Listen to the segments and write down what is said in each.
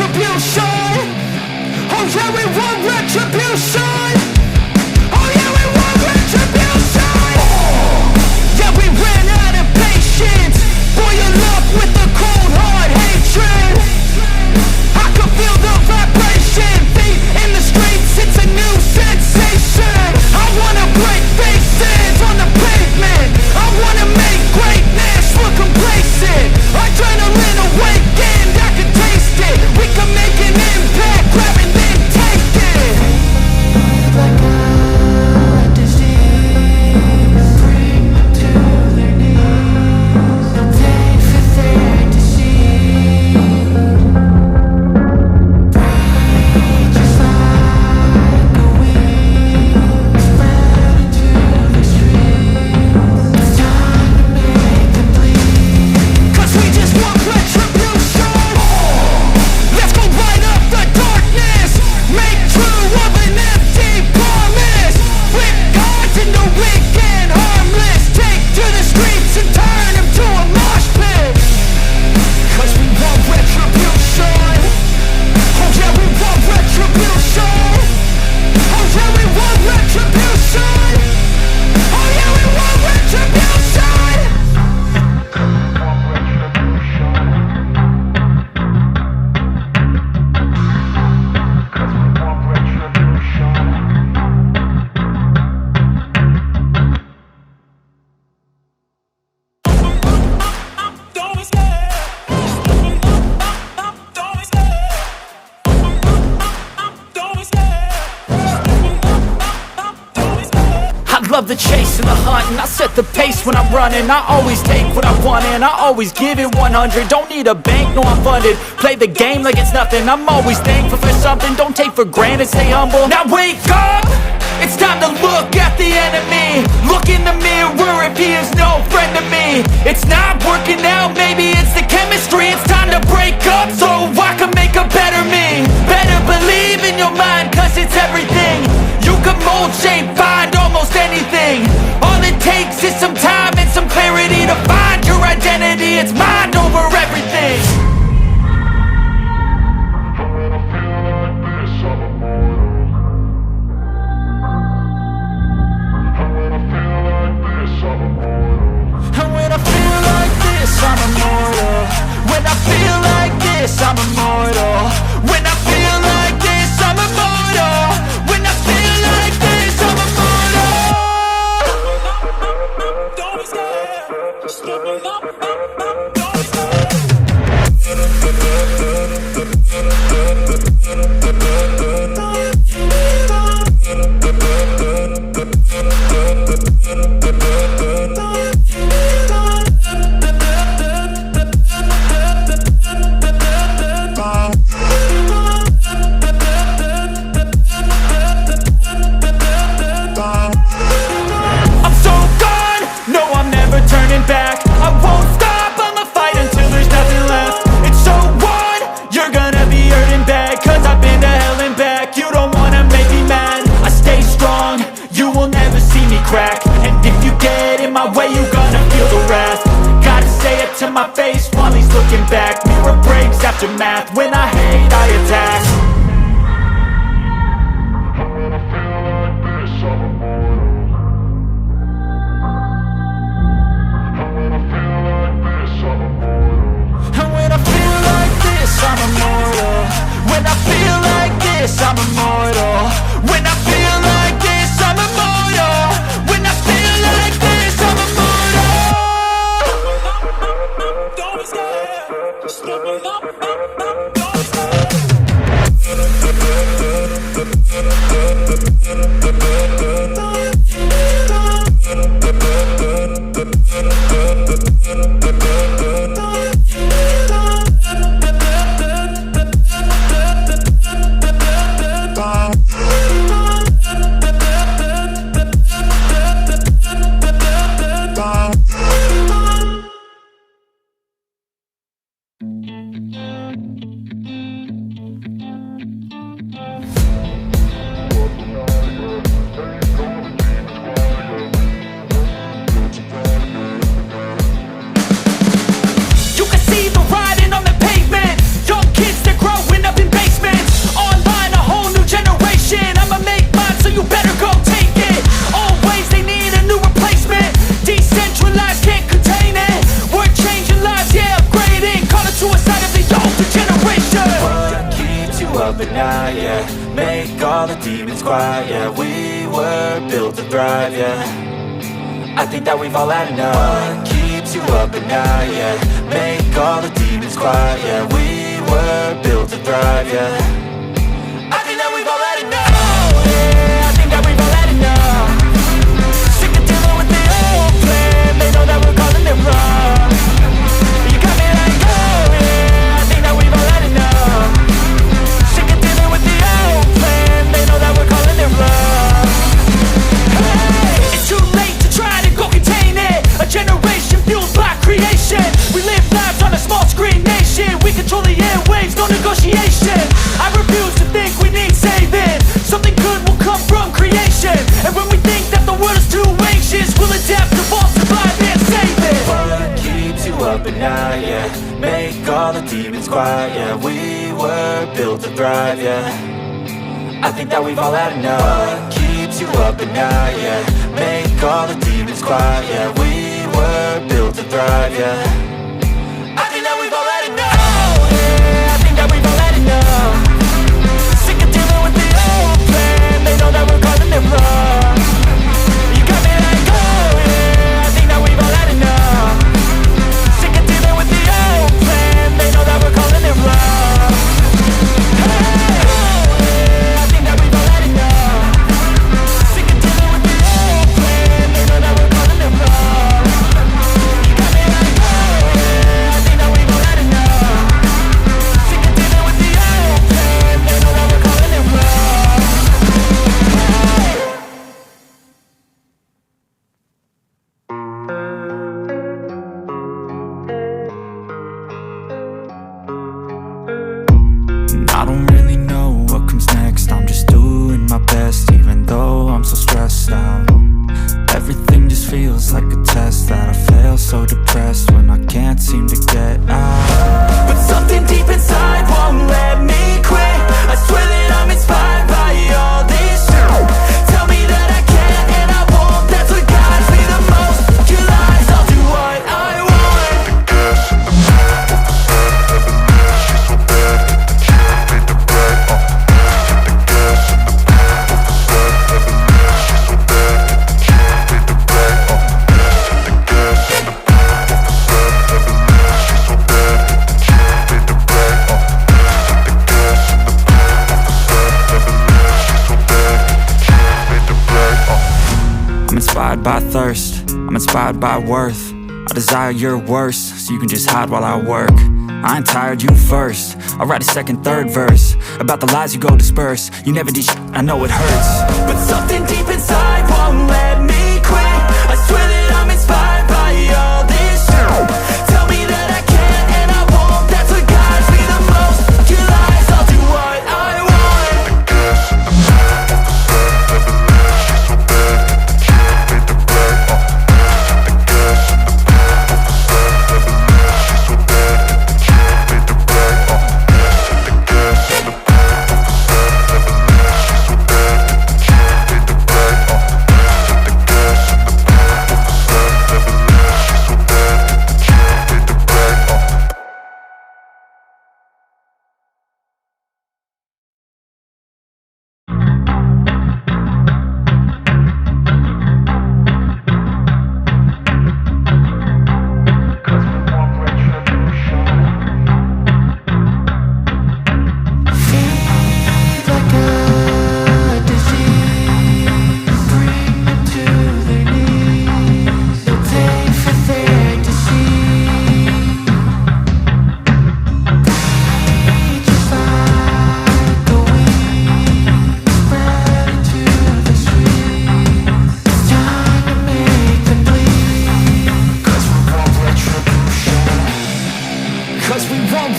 retribution. Oh yeah, we want retribution. Oh yeah, we want retribution. Yeah, we ran out of patience. Boil up with the cold hard hatred. I can feel the vibration. Feet in the streets, it's a new sensation. I wanna break faces on the pavement. I wanna make greatness look complacent. Adrenaline awakened, I can taste it. We can make an impact, grab and then take it. Like a disease, bring them to their knees. No pain for their disease. Breathe just like a wind, spread into the streets. It's time to make them bleed. 'Cause we just want retribution. Let's go light up the darkness. Make true of an empty promise. Flip cards into weak and harmless. Take to the streets and turn them to a mosh pit. 'Cause we want retribution. Oh yeah, we want retribution. Oh yeah, we want retribution. Oh yeah, we want retribution. I love the chase and the hunt, and I set the pace when I'm running. I always take what I want and I always give it 100. Don't need a bank, no I'm funded. Play the game like it's nothing. I'm always thankful for something. Don't take for granted, stay humble. Now wake up! It's time to look at the enemy. Look in the mirror if he is no friend to me. It's not working out, maybe it's the chemistry. It's time to break up so I can make a better me. Better believe in your mind, 'cause it's everything. You can mold, shape, find almost anything. All it takes is some time and some clarity to find your identity. It's mind over everything. And when I feel like this, I'm immortal. When I feel like this, I'm immortal. When I feel like this, I'm immortal. When I feel like this, I'm immortal. Don't be scared. Just open up. Don't be scared. I'm so gone, no I'm never turning back. I won't stop, I'ma fight until there's nothing left. It's so on, you're gonna be hurting bad, 'cause I've been to hell and back. You don't wanna make me mad, I stay strong, you will never see me crack. And if you get in my way, you gonna feel the wrath. Gotta say it to my face while he's looking back. Mirror breaks after math, when I hate I attack. And when I feel like this, I'm immortal. When I feel like this, I'm immortal. When I feel like this, I'm immortal. When I feel like this, I'm immortal. Don't be scared. Just open up. Don't be scared. up at night, yeah. Make all the demons quiet, yeah. We were built to thrive, yeah. I think that we've all had enough. What keeps you up at night, yeah. Make all the demons quiet, yeah. We were built to thrive, yeah. I think that we've all had enough. Oh yeah, I think that we've all had enough. Sick of dealing with the old plan. They know that we're calling it wrong. You got me like, oh yeah, I think that we've all had enough. Sick of dealing with the old plan. They know that we're calling it wrong. Hey, it's too late to try to go contain it. A generation fueled by creation. We live lives on a small screen nation. We control the airwaves, no negotiation. I refuse to think we need saving. Something good will come from creation. And when we think that the world is too anxious, we'll adapt, evolve, survive and save it. What keeps you up at night, yeah. Make all the demons quiet, yeah. We were built to thrive, yeah. I think that we've all had enough. What keeps you up at night, yeah. Make all the demons quiet, yeah. We were built to thrive, yeah. I think that we've all had enough. Oh yeah, I think that we've all had enough. Sick of dealing with the old plan. They know that we're calling it wrong. You got me like, oh yeah, I think that we've all had enough. Sick of dealing with the old plan. They know that we're calling it wrong. Hey, oh yeah, I think that we've all had enough. Sick of dealing with the old plan. They know that we're calling it wrong. You got me like, oh yeah, I think that we've all had enough. Sick of dealing with the old plan. They know that we're calling it wrong. I don't really know what comes next. I'm just doing my best, even though I'm so stressed out. Everything just feels like a test that I fail, so depressed when I can't seem to get out. But something deep inside won't let me quit. I swear that I'm inspired by all this shit. Tell me that I can and I won't. That's what guides me the most. Your lies, I'll do what I want. I'm inspired by thirst, I'm inspired by worth. I desire your worst, so you can just hide while I work. I ain't tired, you first. I'll write a second, third verse about the lies you go disperse. You never did shit, I know it hurts. But something deep inside won't let me quit. I swear that I'm inspired by all this shit. Tell me that I can and I won't. That's what guides me the most. Your lies, I'll do what I want.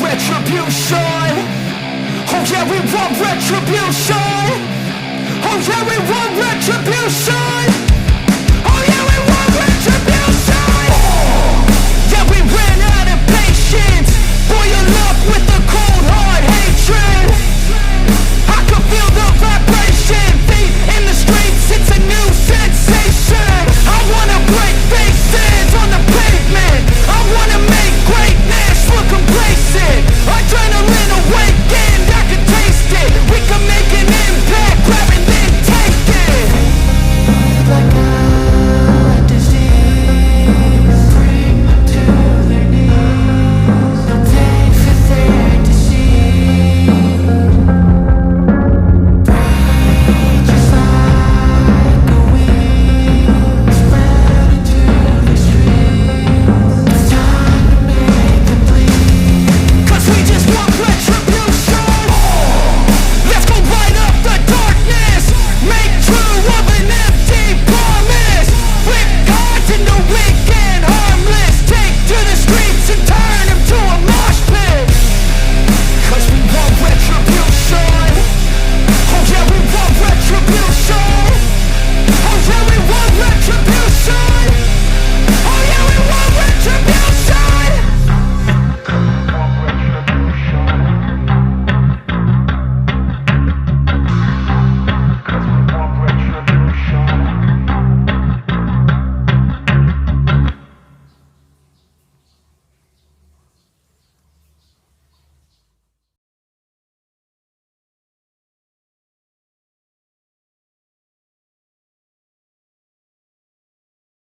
Retribution. Oh yeah, we want retribution. Oh yeah, we want retribution.